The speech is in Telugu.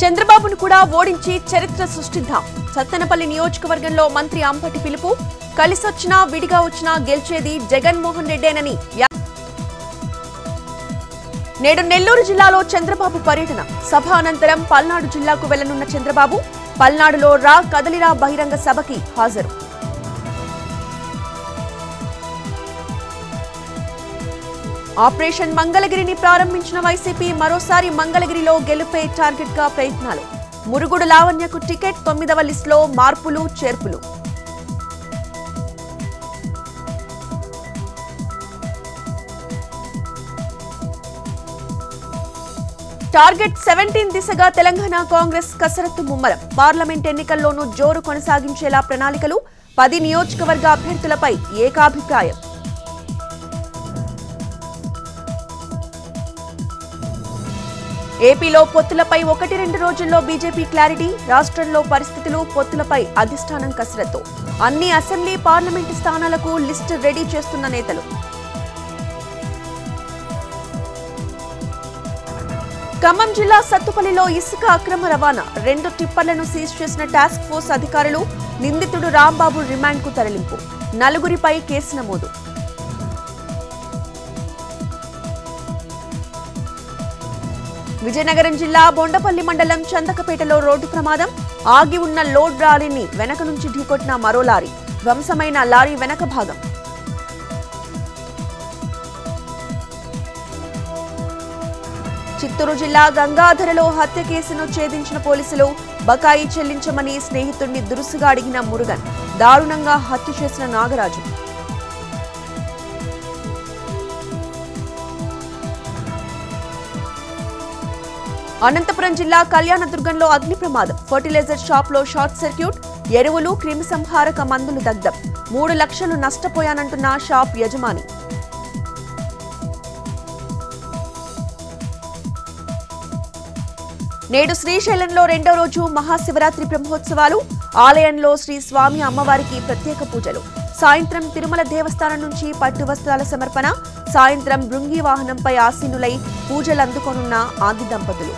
చంద్రబాబును కూడా ఓడించి చరిత్ర సృష్టిద్దాం. సత్తెనపల్లి నియోజకవర్గంలో మంత్రి అంబటి పిలుపు. కలిసొచ్చినా విడిగా వచ్చినా గెలిచేది జగన్మోహన్ రెడ్డేనని. నేడు నెల్లూరు జిల్లాలో చంద్రబాబు పర్యటన. సభ అనంతరం పల్నాడు జిల్లాకు వెళ్లనున్న చంద్రబాబు పల్నాడులో రా కదలిరా బహిరంగ సభకి హాజరు. ఆపరేషన్ మంగళగిరిని ప్రారంభించిన వైసీపీ మరోసారి మంగళగిరిలో గెలుపే టార్గెట్ గా ప్రయత్నాలు. మురుగుడు లావణ్యకు టికెట్, 9వ లిస్టులో మార్పులు చేర్పులు. టార్గెట్ 17 దిశగా తెలంగాణ కాంగ్రెస్ కసరత్తు ముమ్మరం. పార్లమెంట్ ఎన్నికల్లోనూ జోరు కొనసాగించేలా ప్రణాళికలు. 10 నియోజకవర్గ అభ్యర్థులపై ఏకాభిప్రాయం. ఏపీలో పొత్తులపై 1-2 రోజుల్లో బీజేపీ క్లారిటీ. రాష్ట్రంలో పరిస్థితులు, పొత్తులపై అధిష్టానం కసరత్తు. అన్ని అసెంబ్లీ, పార్లమెంటు స్థానాలకు లిస్టు రెడీ చేస్తున్న నేతలు. ఖమ్మం జిల్లా సత్తుపల్లిలో ఇసుక అక్రమ రవాణా. 2 టిప్పర్లను సీజ్ చేసిన టాస్క్ ఫోర్స్ అధికారులు. నిందితుడు రాంబాబు రిమాండ్కు తరలింపు. 4గురిపై కేసు నమోదు. విజయనగరం జిల్లా బొండపల్లి మండలం చందకపేటలో రోడ్డు ప్రమాదం. ఆగి ఉన్న లోడ్ లారీని వెనక నుంచి ఢీకొట్టిన మరో లారీ. ధ్వంసమైన లారీ వెనక భాగం. చిత్తూరు జిల్లా గంగాధరలో హత్య కేసును ఛేదించిన పోలీసులు. బకాయి చెల్లించమని స్నేహితుడిని దురుసుగా అడిగిన మురుగన్. దారుణంగా హత్య చేసిన నాగరాజు. అనంతపురం జిల్లా కళ్యాణదుర్గంలో అగ్ని ప్రమాదం. ఫర్టిలైజర్ షాప్ లో షార్ట్ సర్క్యూట్. ఎరువులు, క్రిమిసంహారక మందులు దగ్ధం. 3 లక్షలు నష్టపోయానంటున్న షాప్ యజమాని. నేడు శ్రీశైలంలో 2వ రోజు మహాశివరాత్రి బ్రహ్మోత్సవాలు. ఆలయంలో శ్రీ స్వామి అమ్మవారికి ప్రత్యేక పూజలు. సాయంత్రం తిరుమల దేవస్థానం నుంచి పట్టు వస్త్రాల సమర్పణ. సాయంత్రం భృంగి వాహనంపై ఆసీనులై పూజలు అందుకోనున్న ఆది దంపతులు.